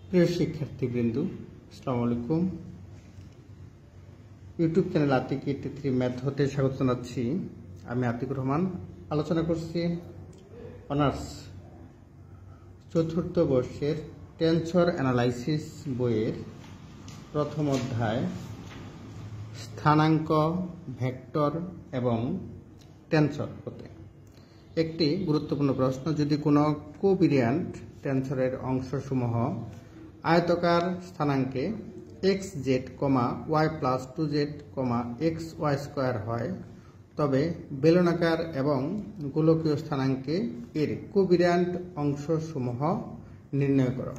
প্রিয় শিক্ষার্থীবৃন্দ, আসসালামু আলাইকুম। ইউটিউব চ্যানেল আতিক 83 ম্যাথ হতে স্বাগত জানাচ্ছি। আমি আতিকুর রহমান আলোচনা করছি অনার্স চতুর্থ বর্ষের টেনসর অ্যানালাইসিস বইয়ের প্রথম অধ্যায় স্থানাঙ্ক, ভেক্টর এবং টেনসর হতে একটি গুরুত্বপূর্ণ প্রশ্ন। যদি কোনো কোভিরিয়ান্ট টেনসরের অংশসমূহ আয়তকার স্থানাঙ্কে xz, y+2z, xy² হয়, তবে বেলনাকার এবং গোলকীয় স্থানাঙ্কে এর কোভিরিয়ান্ট অংশসমূহ নির্ণয় করো।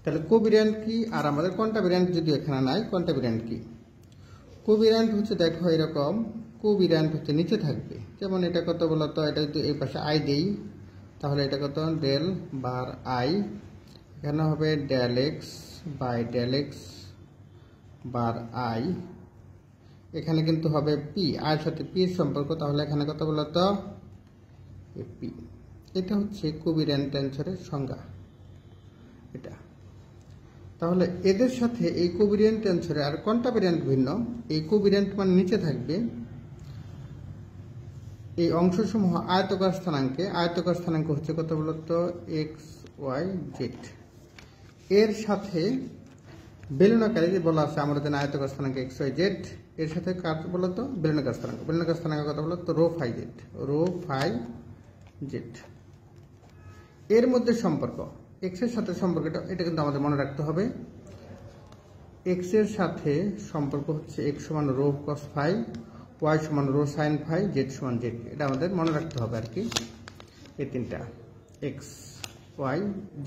তাহলে কোভিরিয়ান্ট কি আর আমাদের কন্টাভিরিয়ান্ট যদিও এখানে নাই। কন্টাভিরিয়ান্ট কি? কোভিরিয়ান্ট হচ্ছে, দেখো এরকম কোভিরিয়ান্ট হচ্ছে নিচে থাকবে। যেমন এটা কত বলতো, এটা যদি এই পাশে আই দেই তাহলে এটা কত ডেল বার আই, এখানে হবে del x by del x bar i, এখানে কিন্তু হবে পি, আয়ের সাথে পি এর সম্পর্ক, তাহলে এখানে কত বলতো পি। এটা হচ্ছে কোভিরিয়ান্ট টেনসরের সংজ্ঞা এটা। তাহলে এদের সাথে এই কোভিরিয়ান্ট টেনসরে আর কন্টাভিরিয়ান্ট ভিন্ন। এই কোভিরিয়ান্ট মানে নিচে থাকবে, এই অংশসমূহ আয়তকার স্থানাঙ্কে, আয়তকার স্থানাঙ্ক হচ্ছে কত বলতো এক্স ওয়াই জেড, এর সাথে বেলনাকারে যে বলা আছে আমরা জানি আয়তকার স্থানাঙ্ক এক্স ওয়াই জেড, এর সাথে কার বলতো বেলনাকার স্থানাঙ্ক। বেলনাকার স্থানাঙ্ক কত বলতো rho phi z, rho phi z. এর মধ্যে সম্পর্ক এক্স এর সাথে সম্পর্কটা এটা কিন্তু আমাদের মনে রাখতে হবে। এক্স এর সাথে সম্পর্ক হচ্ছে এক্স সমান রো কস ফাই, ওয়াই সমান রো সাইন ফাই, জেড সমান জেড। এটা আমাদের মনে রাখতে হবে আর কি, এই তিনটা এক্স ওয়াই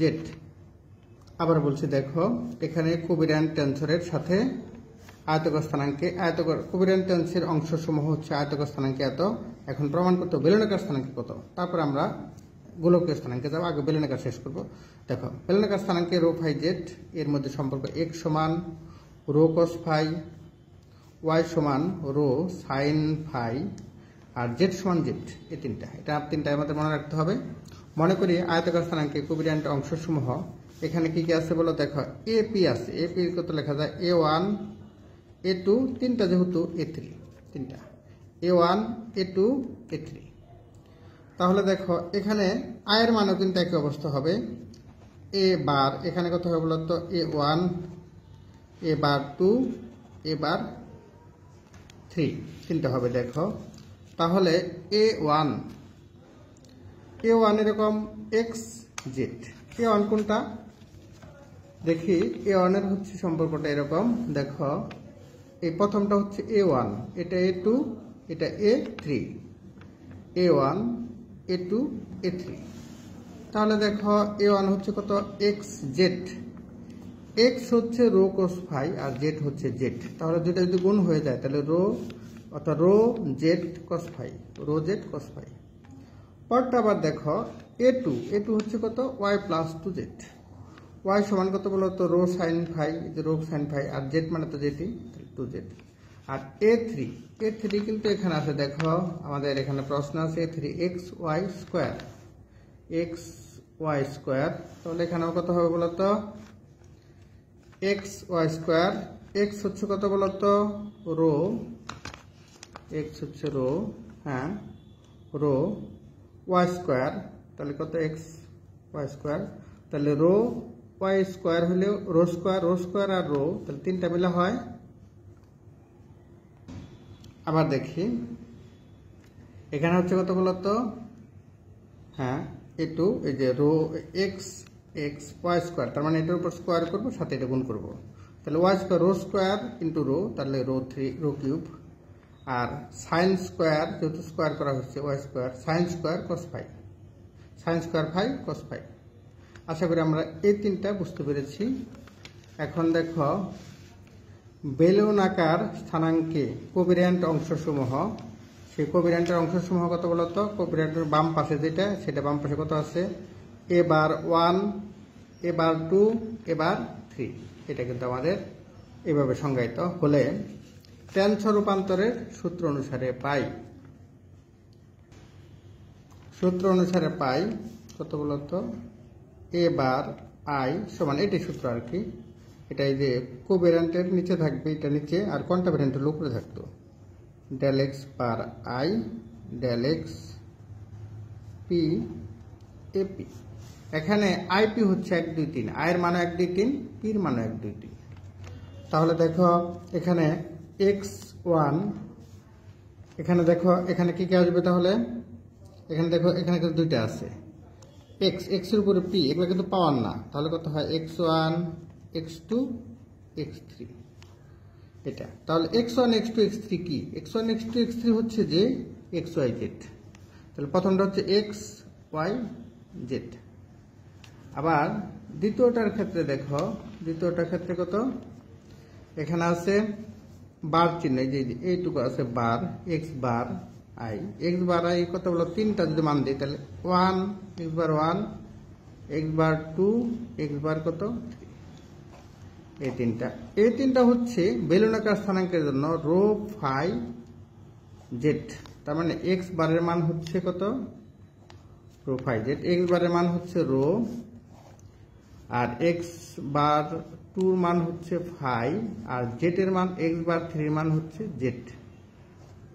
জেড। আবার বলছি, দেখো এখানে কোভিরিয়ান্ট টেনসরের সাথে আয়তকার স্থানাঙ্কে, আয়তকার কোভিরিয়ান্ট টেনসরের অংশসমূহ হচ্ছে আয়তকার স্থানাঙ্কে এত। এখন প্রমাণ করতে বেলনাকার স্থানাঙ্কে কত, তারপর আমরা গোলকীয় স্থানাঙ্কে যাবো। আগে বেলনাকার শেষ করব। দেখো বেলনাকার স্থানাঙ্কে রো ফাই জেড, এর মধ্যে সম্পর্ক এক্স সমান রো কস ফাই, ওয়াই সমান রো সাইন ফাই, আর জেড সমান জেড। এই তিনটা, এটা তিনটা আমাদের মনে রাখতে হবে। মনে করি আয়তকার স্থানাঙ্কে কোভিরিয়ান্ট অংশসমূহ এখানে কি কি আছে বলো, দেখো এপি আছে। এপি কত লেখা যায় A1 A2, তিনটা যেহেতু A3, তিনটা A1 A2 A3। তাহলে দেখো এখানে আয়ের মানও কিন্তু একই অবস্থা হবে। এ বার এখানে কত হবে বলতো A1 এ বার 2 এ বার 3, তিনটা হবে। দেখো তাহলে A1 এরকম এক্স জেড। A1 কোনটা দেখি, A1 এর হচ্ছে সম্পর্কটা এরকম। দেখো এই প্রথমটা হচ্ছে A1, এটা A2, এটা A3, A1 A2 A3। তাহলে দেখো A1 হচ্ছে কত এক্স জেড, এক্স হচ্ছে রো কস ফাই আর জেড হচ্ছে জেড। তাহলে দুটা যদি গুণ হয়ে যায় তাহলে রো অর্থাৎ rho Z cos phi, rho Z cos phi. পরটা আবার দেখো A2 হচ্ছে কত y+2z, ওয়াই সমান কত বলতো rho sine phi, rho sine phi, আর জেড মানে তো জেডই, 2z। আর A3 কিন্তু এখানে আছে, দেখো আমাদের এখানে প্রশ্ন আছে A3 xy², তাহলে এখানেও কত হবে বলতো xy²। এক্স হচ্ছে কত বলতো রো, এক্স হচ্ছে রো, হ্যাঁ রো y², তাহলে কত এক্স y², তাহলে রো y² হলে রো স্কোয়ার আর রো, তাহলে তিনটা মিলে হয়। আবার দেখি এখানে হচ্ছে কত বলতো, হ্যাঁ A2, এই যে রো এক্স y², তার মানে এটার উপর স্কোয়ার করবো, সাথে এটা গুণ করবো, তাহলে y² rho square into rho, তাহলে রো 3 রো কিউব, আর সাইন স্কোয়ার যেহেতু স্কোয়ার করা হচ্ছে y² sine cos phi, sine phi cos phi. আশা করি আমরা এই তিনটা বুঝতে পেরেছি। এখন দেখো বেলনাকার স্থানাঙ্কে কোভিরিয়ান্ট অংশসমূহ, সেই কোভিরিয়ান্টের অংশসমূহ কত বলতো, কোভিরিয়ান্টের বাম পাশে যেটা, সেটা বাম পাশে কত আছে এ বার 1 এ বার 2 এ বার 3। এটা কিন্তু আমাদের এভাবে সংজ্ঞায়িত হলে টেনসর রূপান্তরের সূত্র অনুসারে পাই কত বলতো এ বার আই সমান এটাই সূত্র আর কি, এটা এই যে কোভ্যারিয়েন্টের নিচে থাকবে, এটা নিচে, আর কন্টাভ্যারিয়েন্টের উপরে থাকতো, del x per i del x p ap. এখানে আইপি হচ্ছে 1 2 3, আয়ের মানও 1 2 3, পির মানও 1 2 3। তাহলে দেখো এখানে x1, এখানে দেখো এখানে কি কি আসবে তাহলে, এখানে দেখো এখানে কিন্তু দুইটা আছে, x এর উপরে p, এগুলো কিন্তু পাওয়ার না, তাহলে কত হয় x1 x2 x3 এটা। তাহলে x1 x2 x3 কি, x1 x2 x3 হচ্ছে যে xyz, তাহলে প্রথমটা হচ্ছে xyz। আবার দ্বিতীয়টার ক্ষেত্রে দেখো, দ্বিতীয়টার ক্ষেত্রে কত, এখানে আছে বার চিহ্ন, এই যে এইটুকু আছে bar, x bar i, x bar i কত বলো, তিনটা যদি মান দিই তাহলে 1 x bar 1, x bar 2, x bar কত 3, এই তিনটা হচ্ছে বেলনাকার স্থানাঙ্কের জন্য রো ফাই জেড। তার মানে এক্স বারের মান হচ্ছে কত, রো ফাই জেড, এক্স বারের মান হচ্ছে রো, আর এক্স বার 2 মান হচ্ছে ফাই, আর জেড এর মান এক্স বার 3 মান হচ্ছে জেড।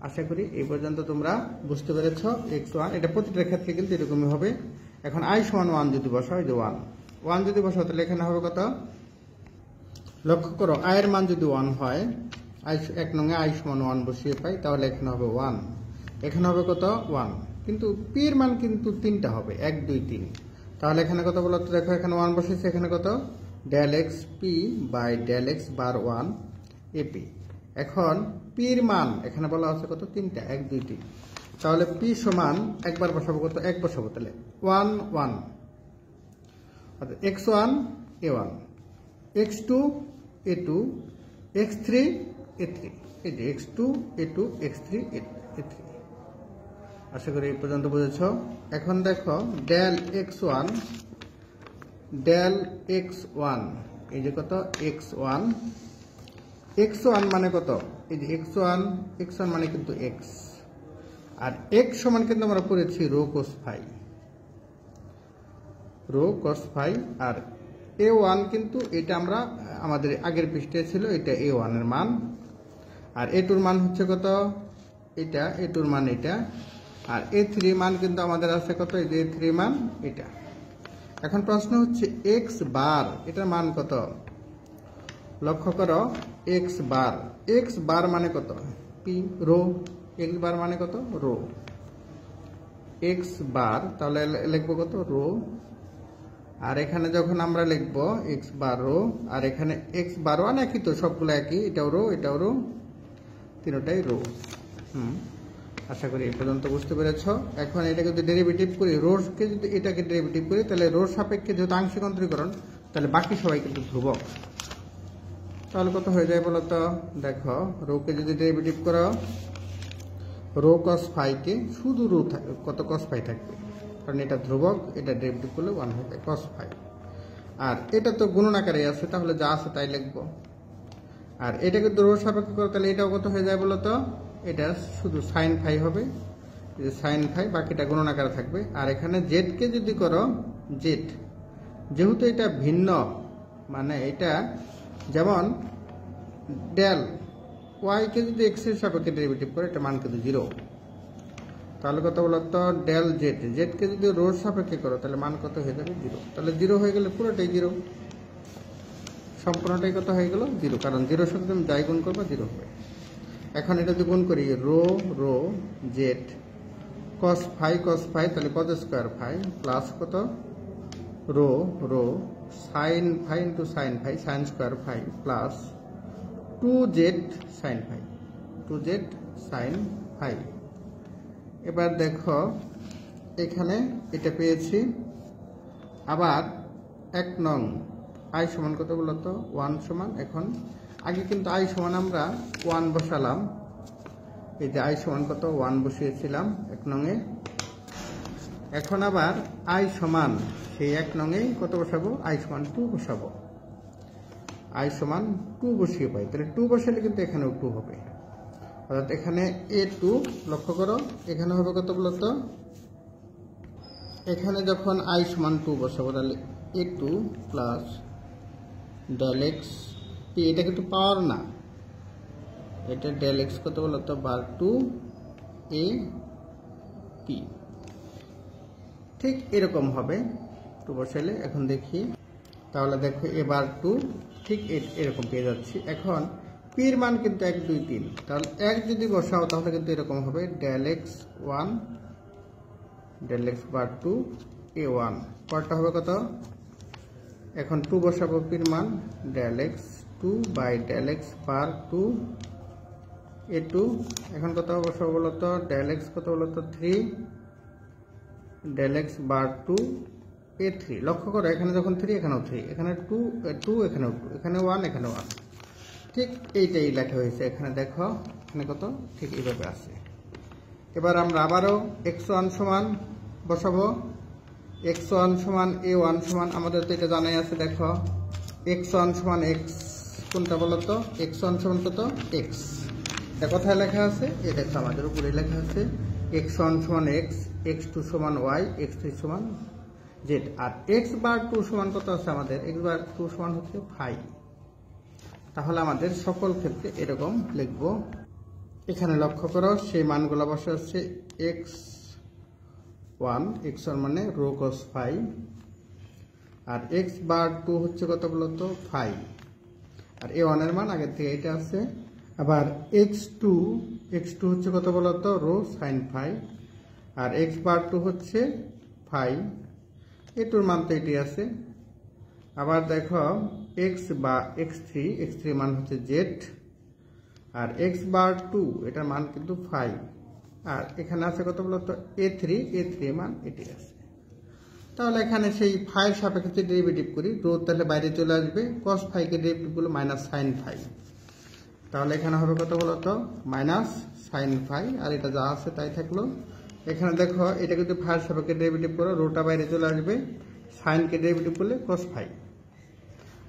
আশা করি এই পর্যন্ত তোমরা বুঝতে পেরেছ। x1 এটা প্রতিটার ক্ষেত্রে কিন্তু এরকমই হবে। এখন i সমান 1 যদি বসাও, যে 1 যদি বসাও তাহলে এখানে হবে কত, লক্ষ্য করো i এর মান যদি 1 হয়, এক নঙ্গে i সমান 1 বসিয়ে পাই, তাহলে এখানে হবে 1, এখানে হবে কত 1, কিন্তু p এর মান কিন্তু 3টা হবে, 1 2 3। তাহলে এখানে কত বলো তো, দেখো এখানে 1 বসেছে, এখানে কত del x p by del x bar 1 ap. এখন পি এর মান এখানে বলা আছে কত, 3টা, 1 2 3। তাহলে পি সমান একবার বসাবো কত, 1 বসাবো, তাহলে 1 1, অর্থাৎ x1 a1, x2 a2, x3 a3, এই যে x2 a2 x3 a3। আশা করি এই পর্যন্ত বুঝেছ। এখন দেখো ডেল x1, ডেল x1, এই যে কত x1, x1 মানে কত, এই যে x1 মানে কিন্তু x, আর x সমান কিন্তু আমরা পড়েছি rho cos phi, rho cos phi, আর a1 কিন্তু এটা আমরা আমাদের আগের পৃষ্ঠায় ছিল, এটা a1 এর মান, আর a2 এর মান হচ্ছে কত, এটা a2 এর মান এটা, আর a3 মান কিন্তু আমাদের আছে কত, এই যে a3 মান এটা। এখন প্রশ্ন হচ্ছে x বার, এটার মান কত, লক্ষ্য করো x বার মানে কত, পি রো, x বার মানে কত রো, x বার, তাহলে লিখবো কত রো, আর এখানে যখন আমরা লিখবো x বার রো, আর এখানে x বার 1 একই তো, সবগুলো একই, এটাও রো, তিনটাই রো। আশা করি এই পর্যন্ত বুঝতে পেরেছ। এখন এটাকে যদি ডেরিভেটিভ করি, রোকে যদি এটাকে ডেরিভেটিভ করি, তাহলে রোর সাপেক্ষে যেহেতু আংশিক অন্তরীকরণ, তাহলে বাকি সবাই কিন্তু ধ্রুবক। তাহলে কত হয়ে যায় বলো তো, দেখো রোকে যদি ডেরিভেটিভ করো, রো কস ফাইকে শুধু রো কত কস ফাই থাকবে, কারণ এটা ধ্রুবক, এটা ডেরিভেটিভ করলে 1 হয়ে যায় কস ফাই। আর এটা তো গুণন আকারে আছে, তাহলে যা আছে তাই লিখবো। আর এটা কিন্তু রোর সাপেক্ষে করো, তাহলে এটাও কত হয়ে যায় বলো তো, এটা শুধু সাইন ফাই হবে, সাইন ফাই, বাকিটা গুণন আকারে থাকবে। আর এখানে জেডকে যদি করো, জেড যেহেতু এটা ভিন্ন, মানে এটা যেমন ডেল ওয়াইকে যদি এক্স এর সাপেক্ষে ডেরিভেটিভ করে, এটা মান কিন্তু 0, তাহলে কত বলতো ডেল জেডকে যদি রোর সাপেক্ষে করো, তাহলে মান কত হয়ে যাবে 0। তাহলে 0 হয়ে গেলে পুরোটাই 0, সম্পূর্ণটাই কত হয়ে গেল 0, কারণ 0 সাথে তুমি যাই গুণ করবো 0 হবে। এখন এটা যদি গুণ করি, রো জেড কস ফাই, তাহলে কত স্কোয়ার ফাই প্লাস কত rho sine phi into sine phi, sine square phi plus 2z sine phi. এবার দেখো এখানে এটা পেয়েছি। আবার 1 নং আই সমান কত বলতো, 1 সমান, এখন আগে কিন্তু আই সমান আমরা 1 বসালাম, এই যে আই সমান কত 1 বসিয়েছিলাম 1 নংয়ে। এখন আবার আই সমান সেই 1 নংয়ে কত বসাবো, আই সমান 2 বসাবো, আই সমান 2 বসিয়ে পাই, তাহলে 2 বসালে কিন্তু এখানেও 2 হবে, অর্থাৎ এখানে a2, লক্ষ্য করো এখানে হবে কত বলতো, এখানে যখন আই সমান 2 বসাবো, তাহলে a2 plus del x P, এটা কিন্তু পাওয়ার না, এটা ডেল এক্স কত বলতো বার টু এ পি। ঠিক এরকম হবে টু বসাইলে। এখন দেখি, তাহলে দেখো এবার টু ঠিক এরকম পেয়ে যাচ্ছি। এখন পির মান কিন্তু 1 2 3, তাহলে 1 যদি বসাও তাহলে কিন্তু এরকম হবে del x 1 del x bar to a 1, পরটা হবে কত, এখন 2 বসাবো পির মান del x 2 by del x bar to a 2, এখন কত বসাবো বলতো ডেল এক্স কত বলতো 3 ডেল এক্স বার টু এ 3। লক্ষ্য করো এখানে যখন 3 এখানেও 3, এখানে 2 2 এখানেও 2, এখানে 1 এখানে 1, ঠিক এইটাই লেখা হয়েছে এখানে। দেখো এখানে কত ঠিক এইভাবে আছে। এবার আমরা আবারও x1 সমান বসাবো, x1 সমান a1 সমান, আমাদের তো এটা জানাই আছে। দেখো x1 সমান x, কোনটা বলতো x1 সমান কত x, এটা কোথায় লেখা আছে, এই দেখো আমাদের উপরে লেখা আছে x1 সমান x, x2 সমান y, x3 সমান z, আর x বার 2 সমান কত আছে আমাদের, x বার 2 সমান হচ্ছে 5। তাহলে আমাদের সকল ক্ষেত্রে এরকম লিখব। এখানে লক্ষ্য করো সেই মানগুলো বসে হচ্ছে x1 মানে রো cos 5, আর x বার 2 হচ্ছে কত বলতো 5, আর a1 এর মান আগের থেকে এটা আছে। আবার x2 হচ্ছে কত বলতো রো sin 5, আর x বার 2 হচ্ছে 5, এটার মান তো এটি আছে। আবার দেখো x বা x3 মান হচ্ছে z, আর x বার 2 এটার মান কিন্তু 5, আর এখানে আছে কত বলতো a3 মান এটি আছে। তাহলে এখানে সেই 5 সাপেক্ষে ডেরিভেটিভ করি, রো তাহলে বাইরে চলে আসবে, cos 5 কে ডেরিভেটিভ করলে মাইনাস sin 5, তাহলে এখানে হবে কত বলতো মাইনাস sin 5, আর এটা যা আছে তাই থাকলো। এখানে দেখো এটা কিন্তু 5 সাপেক্ষে ডেরিভেটিভ করো, রোটা বাইরে চলে আসবে, sin কে ডেরিভেটিভ করলে cos 5,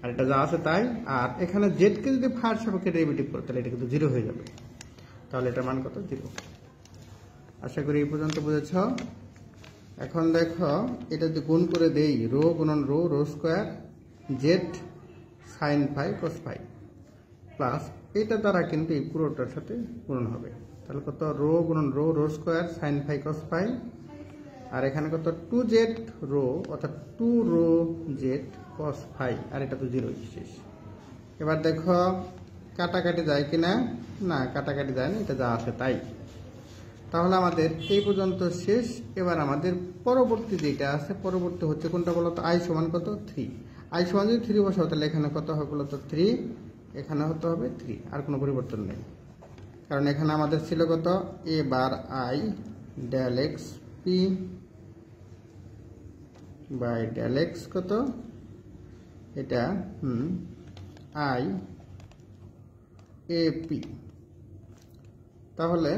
আর এটা যা আছে তাই। আর এখানে z কে যদি 5 সাপেক্ষে ডেরিভেটিভ করো তাহলে এটা কিন্তু 0 হয়ে যাবে, তাহলে এটার মান কত 0। আশা করি এই পর্যন্ত বুঝেছ। এখন দেখো এটা যদি গুণ করে দেই, রো গুণন rho, rho square z sine 5 cos 5 plus এটা দ্বারা কিন্তু এই পুরোটার সাথে গুণন হবে, তাহলে কত রো গুণন rho, rho square sine 5 cos 5, আর এখানে কত 2z রো অর্থাৎ 2 রো জেড cos 5, আর এটা তো 0 শেষ। এবার দেখো কাটাকাটি যায় কিনা, না কাটাকাটি যায় না, এটা যা আছে তাই। তাহলে আমাদের এই পর্যন্ত শেষ। এবার আমাদের পরবর্তী যেটা আছে, পরবর্তী হচ্ছে কোনটা বলতো i সমান কত 3, i সমান যদি 3 বসাও তাহলে এখানে কত হবে বলতো 3, এখানে হতে হবে 3, আর কোনো পরিবর্তন নেই, কারণ এখানে আমাদের ছিল কত a bar i del x p by del x কত এটা i a p, তাহলে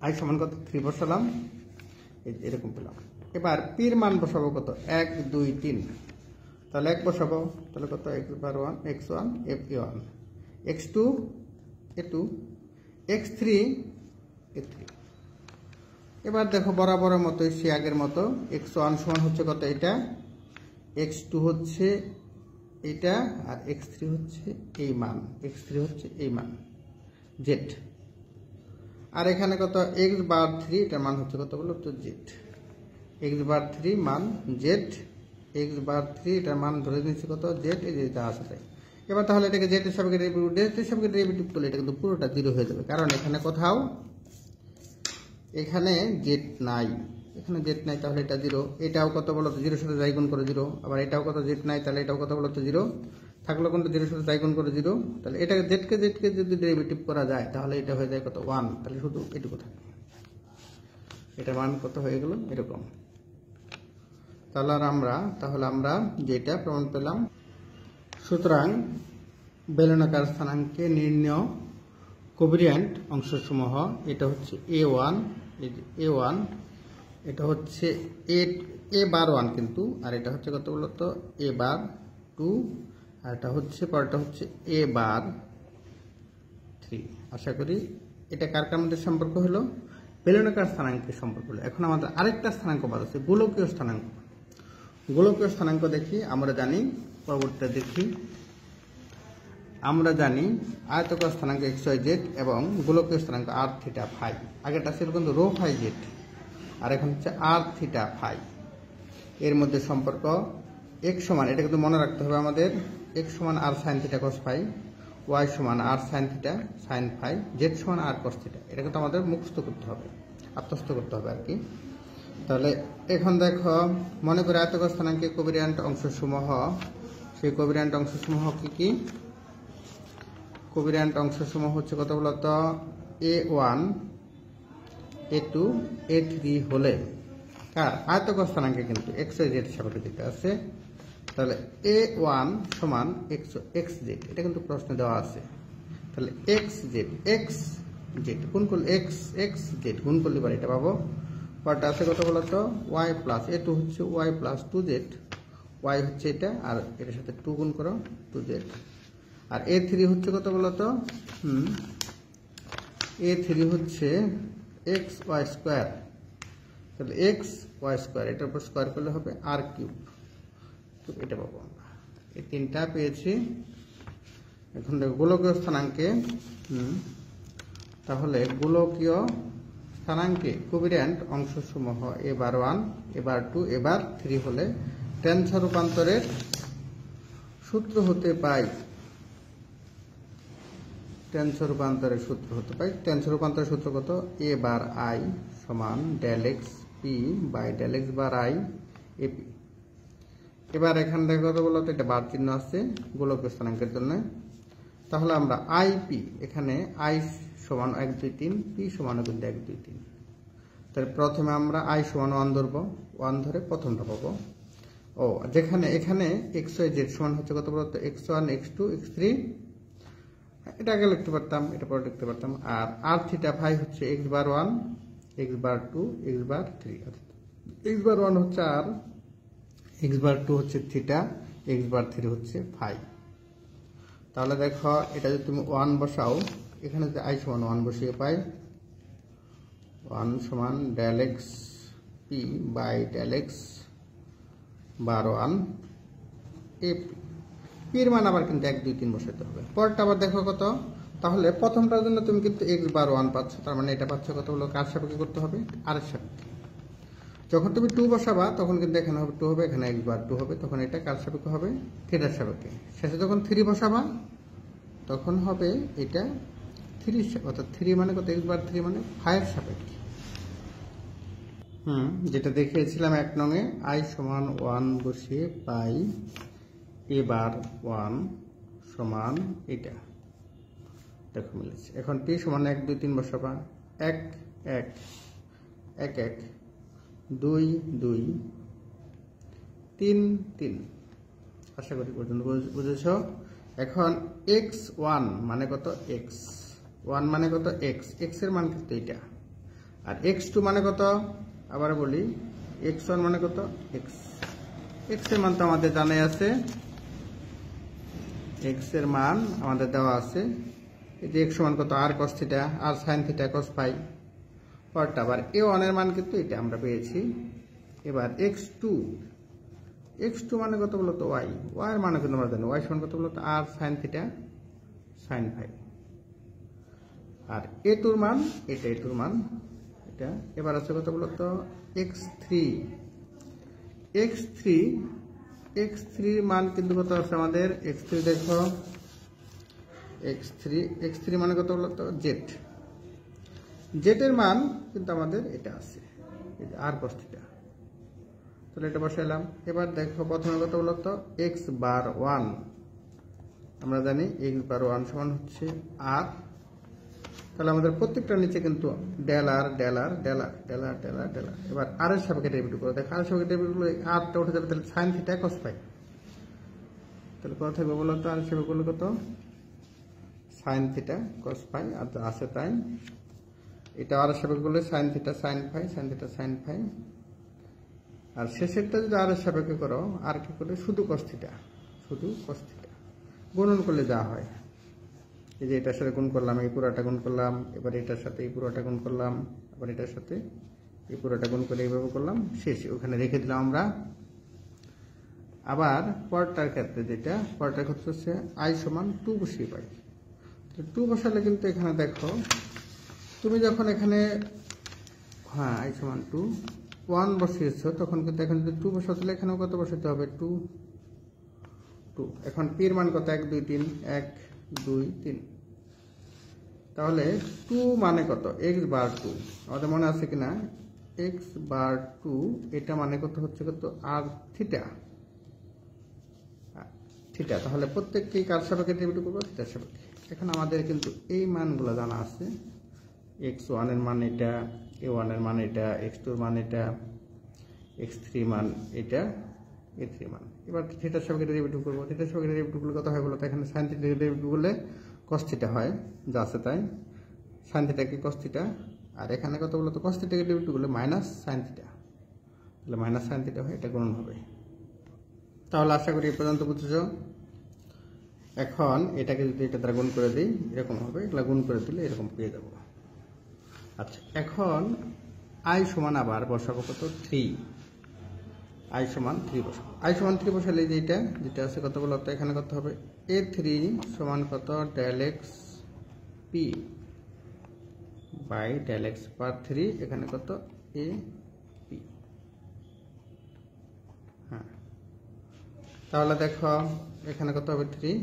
i সমান কত 3 বসালাম, এরকম পেলাম। এবার পির মান বসাবো কত 1 2 3, তাহলে 1 বসাবো, তাহলে কত x বার 1 x1 f1, x2 a2, x3 a3। এবার দেখো বরাবরের মতো সে আগের মতো x1 সমান হচ্ছে কত এটা, x2 হচ্ছে এটা, আর x3 হচ্ছে এই মান, x3 হচ্ছে এই মান z, আর এখানে কত x বার 3 এটার মান হচ্ছে কত বলো তো z, x বার 3 মান z, x বার 3 এটার মান ধরে নিচ্ছি কত z, এই যে যা আছে তাই। এবার তাহলে এটাকে z এর সাপেক্ষে ডেরিভেটিভ করলে এটা কিন্তু পুরোটা 0 হয়ে যাবে, কারণ এখানে কোথাও এখানে z নাই, এখানে z নাই, তাহলে এটা 0। এটাও কত বলো তো 0 সাথে যাই গুণ করে 0, আবার এটাও কত z নাই, তাহলে এটাও কত বলো তো 0 থাকলো, কোনটা 0 সাথে যাই গুণ করে 0, তাহলে এটাকে z কে যদি ডেরিভেটিভ করা যায় তাহলে এটা হয়ে যায় কত 1, তাহলে শুধু এটুকু থাকে, এটার মান কত হয়ে গেল এরকম। তাহলে আমরা যেটা প্রমাণ পেলাম, সুতরাং বেলনাকার স্থানাঙ্কে নির্ণয় কোভেরিয়ান্ট অংশসমূহ, এটা হচ্ছে a1, a1, এটা হচ্ছে a বার 1 কিন্তু, আর এটা হচ্ছে কত বলতো a বার 2, আর এটা হচ্ছে পরটা হচ্ছে a বার 3। আশা করি এটা কার কার মধ্যে সম্পর্ক হলো, বেলনাকার স্থানাঙ্কের সম্পর্ক হলো। এখন আমাদের আরেকটা স্থানাঙ্ক বাদ আছে, গোলকীয় স্থানাঙ্ক। গোলকীয় স্থানাঙ্ক দেখি, আমরা জানি পরবর্তীতে দেখি। আমরা জানি আয়তকার স্থানাঙ্ক এক্স ওয়াই জেড এবং গোলকীয় স্থানাঙ্ক আর থিটা ফাই। আগেটা ছিল কিন্তু রো ফাই জেড, আর এখন হচ্ছে আর থিটা ফাই। এর মধ্যে সম্পর্ক এক্স সমান, এটা কিন্তু মনে রাখতে হবে আমাদের, এক্স সমান r sine theta cos phi, y সমান r sine theta sine phi, z সমান আর কস থিটা। এটা কিন্তু আমাদের মুখস্থ করতে হবে, আত্মস্থ করতে হবে আর কি। তাহলে এখন দেখো, মনে করে আয়তকার স্থানাঙ্কে কোভিরিয়ান্ট অংশসমূহ, সেই কোভিরিয়ান্ট অংশসমূহ কি কি? কোভিরিয়ান্ট অংশসমূহ হচ্ছে কত বলতো? A1 A2 A3 হলে কার আয়তকার স্থানাঙ্কে কিন্তু এক্স ওয়াই জেড সাপেক্ষে দিতে আছে। তাহলে A1 সমান এক্স জেড, এটা কিন্তু প্রশ্নে দেওয়া আছে। তাহলে এক্স জেড গুণ করলে এক্স জেড গুণ করলে এবার এটা পাবো। পরটা আছে কত বলতো? ওয়াই প্লাস A2 হচ্ছে ওয়াই প্লাস 2z, ওয়াই হচ্ছে এটা, আর এটার সাথে 2 গুণ করো 2z। আর A3 হচ্ছে কত বলতো? A3 হচ্ছে এক্স ওয়াই স্কোয়ার। তাহলে এক্স ওয়াই স্কোয়ার, এটার উপর স্কোয়ার করলে হবে আর কিউব, তো এটা পাবো আমরা। এই তিনটা পেয়েছি। এখন দেখো গোলকীয় স্থানাঙ্কে, তাহলে গোলকীয় স্থানাঙ্কে কোভিরিয়ান্ট অংশসমূহ এবার 1 এবার 2 এবার 3 হলে টেনসর রূপান্তরের সূত্র হতে পাই। টেনসর রূপান্তরের সূত্র হতে পাই। টেনসর রূপান্তরের সূত্র কত? এ বার আই সমান del x p by del x bar i ap. এবার এখান থেকে কত বলতো? এটা বার চিহ্ন আছে গোলকীয় স্থানাঙ্কের জন্য। তাহলে আমরা আই পি, এখানে আই সমান 1 2 3, পি সমান কিন্তু 1 2 3। তাহলে প্রথমে আমরা আই সমান 1 ধরবো, 1 ধরে প্রথমটা পাবো। ও যেখানে এখানে এক্স ওয়াই জেড সমান হচ্ছে কত বলতো? x1 x2 x3, এটা আগে লিখতে পারতাম, এটা পরে লিখতে পারতাম। আর আর থিটা ফাই হচ্ছে x bar 1 x bar 2 x বার 3। এক্স বার 1 হচ্ছে আর, এক্স বার 2 হচ্ছে থিটা, এক্স বার 3 হচ্ছে ফাই। তাহলে দেখো, এটা যদি তুমি 1 বসাও, এখানে যদি আই সমান 1 বসিয়ে পাই, 1 সমান del x p by del x bar 1 ap. পির মান আবার কিন্তু 1 2 3 বসাতে হবে। পরটা আবার দেখো কত? তাহলে প্রথমটার জন্য তুমি কিন্তু এক্স বার 1 পাচ্ছ, তার মানে এটা পাচ্ছ কত হলো? কার সাপেক্ষে করতে হবে? আর এর সাপেক্ষে। যখন তুমি 2 বসাবা তখন কিন্তু এখানে হবে 2 হবে, এখানে এক্স বার 2 হবে, তখন এটা কার সাপেক্ষে হবে? থিটার সাপেক্ষে। শেষে যখন 3 বসাবা তখন হবে এটা 3, অর্থাৎ 3 মানে কত? এক্স বার 3 মানে ফাইয়ের সাপেক্ষে। যেটা দেখিয়েছিলাম 1 নঙে, আই সমান 1 বসিয়ে পাই এ বার 1 সমান এটা, দেখো মিলেছে। এখন পি সমান 1 2 3 বসাবা, 1 1 1 1 2 2 3 3। আশা করি পর্যন্ত বুঝেছ। এখন x1 মানে কত? x1 মানে কত? x এর মান কিন্তু এটা। আর x2 মানে কত? আবার বলি, x1 মানে কত? x এর মান তো আমাদের জানাই আছে, x এর মান আমাদের দেওয়া আছে। এই যে x সমান কত? আর cos থিটা আর sin থিটা cos ফাই। পরটা আবার a1 এর মান কিন্তু এটা আমরা পেয়েছি। এবার x2 মানে কত বলতো? y এর মান কিন্তু আমরা জানি, y সমান কত বলতো? আর sin থিটা sin ফাই। আর a2 এর মান এটা, a2 এর মান এটা। এবার আছে কত বলতো? x3 এর মান কিন্তু কত আছে আমাদের? x3 দেখো, x3 মানে কত বলতো? z এর মান কিন্তু আমাদের এটা আছে, আর cos থিটা। তাহলে এটা বসাইলাম। এবার দেখো প্রথমে কত বলতো? x বার 1, আমরা জানি x বার 1 সমান হচ্ছে আর। তাহলে আমাদের প্রত্যেকটা নিচে কিন্তু ডেল আর ডেল আর ডেল আর ডেল আর ডেল আর ডেল আর। এবার আর এর সাপেক্ষে ডেরিভেটিভ করো, দেখো আর এর সাপেক্ষে ডেরিভেটিভ করলে আরটা উঠে যাবে, তাহলে sin থিটা cos ফাই। তাহলে কত থাকবে বলো তো? আর এর সাপেক্ষে করলে কত? sin থিটা cos ফাই, আর আছে তাই। এটা আর এর সাপেক্ষে করলে sin theta sin phi, sin theta sin phi. আর শেষেরটা যদি আর এর সাপেক্ষে করো, আর কি করলে? শুধু cos থিটা, শুধু cos থিটা। গুণন করলে যা হয়, এই যে এটার সাথে গুণ করলাম, এই পুরোটা গুণ করলাম, এবার এটার সাথে এই পুরোটা গুণ করলাম, আবার এটার সাথে এই পুরোটা গুণ করে এইভাবে করলাম, শেষ ওখানে রেখে দিলাম আমরা। আবার পরটার ক্ষেত্রে হচ্ছে i সমান 2 বসিয়ে পাই। তো 2 বসালে কিন্তু এখানে দেখো তুমি যখন এখানে i সমান 2 1 বসিয়েছো তখন কিন্তু এখানে যদি 2 বসাতে হলে এখানেও কত বসাতে হবে 2 2। এখন p এর মান কত 1 2 3 1 2 3। তাহলে 2 মানে কত x বার 2 আমাদের মনে আছে কিনা x বার 2 এটা মানে কত হচ্ছে কত r থিটা থিটা। তাহলে প্রত্যেকটি কার সাপেক্ষে ডেরিভেটিভ করব থিটার সাপেক্ষে। এখন আমাদের কিন্তু এই মানগুলো জানা আছে x1 এর মান এটা a1 এর মান এটা x2 এর মান এটা x3 মান এটা a3 মান। এবার থিটার সাপেক্ষে ডেরিভেটিভ করব। থিটার সাপেক্ষে ডেরিভেটিভ করলে কত হয় বলতো এখানে sin থিটা ডেরিভেটিভ করলে cos থিটা হয় যা আছে তাই sin থিটা কি cos থিটা আর এখানে কত বলতো cos থিটাকে ডেরিভেটিভ করলে মাইনাস sin থিটা তাহলে মাইনাস sin থিটা হয় এটা গুণন হবে। তাহলে আশা করি এই পর্যন্ত বুঝেছো। এখন এটাকে যদি এটা দ্বারা গুণ করে দিই এরকম হবে এগুলা গুণ করে দিলে এরকম পেয়ে যাব। আচ্ছা এখন i সমান আবার বসাবো কত 3 i সমান 3 বসাবো। i সমান 3 বসালে যেটা আছে কত বলতো এখানে কত হবে a3 সমান কত del x p by del x power 3 এখানে কত a p। হ্যাঁ তাহলে দেখো এখানে কত হবে 3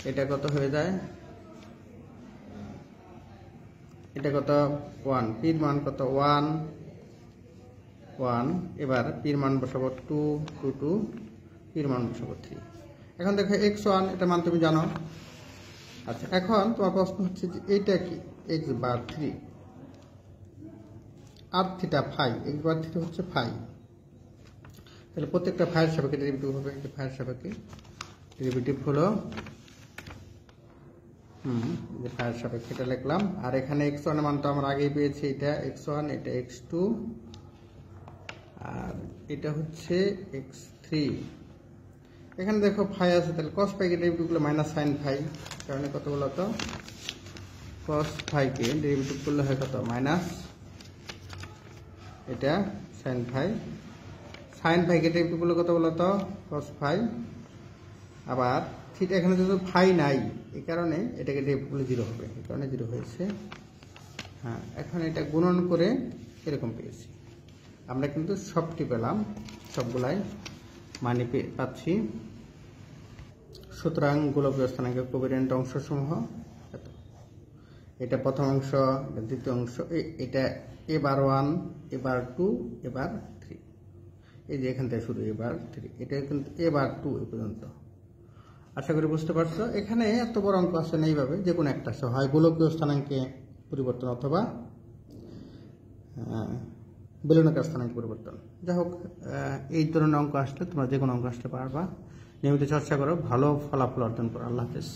এটা কত হয়ে যায় এটা কত 1 p এর মান কত 1 1 এবার p এর মান বসাবো 2 2 2 p এর মান বসাবো 3। এখন দেখো x1 এটা মান তুমি জানো। আচ্ছা এখন তোমার প্রশ্ন হচ্ছে যে এটা কি x বার 3 আর থিটা ফাই x বার থিটা হচ্ছে ফাই। তাহলে প্রত্যেকটা ফাইয়ের সাপেক্ষে ডেরিভেটিভ হবে। এই ফাইয়ের সাপেক্ষে ডেরিভেটিভ হলো যে ফাইয়ের সাপেক্ষে এটা লিখলাম। আর এখানে x1 এর মান তো আমরা আগেই পেয়েছি এটা x1 এটা x2 আর এটা হচ্ছে x3। এখানে দেখো ফাই আছে তাহলে cos ফাই কে ডেরিভেটিভ করলে মাইনাস sin ফাই কারণে কত বলতো cos ফাই কে ডেরিভেটিভ করলে হয় কত মাইনাস এটা sin ফাই sin ফাই কে ডেরিভেটিভ করলে কত বলতো cos ফাই আবার ঠিক এখানে যেহেতু ফাই নাই এই কারণে এটাকে ডেরিভেটিভ করলে 0 হবে এই কারণে 0 হয়েছে। হ্যাঁ এখন এটা গুণন করে এরকম পেয়েছি আমরা কিন্তু সবটি পেলাম সবগুলাই মানে পাচ্ছি। সুতরাং গোলকীয় স্থানাঙ্কের কোভ্যারিয়েন্ট অংশসমূহ এত এটা প্রথম অংশ দ্বিতীয় অংশ এটা এবার 1 এবার 2 এবার 3 এই যে এখান থেকে শুরু এবার 3 এটা কিন্তু এবার 2 এই পর্যন্ত। আশা করি বুঝতে পারছো। এখানে এত বড় অঙ্ক আসে না এইভাবে যে কোনো একটা হয় গোলকীয় স্থানাঙ্কে পরিবর্তন অথবা বেলনাকার স্থানাঙ্ক পরিবর্তন। যাই হোক এই ধরনের অঙ্ক আসলে তোমরা যে কোনো অঙ্ক আসতে পারবা। নিয়মিত চর্চা করো ভালো ফলাফল অর্জন করো। আল্লাহ হাফেজ।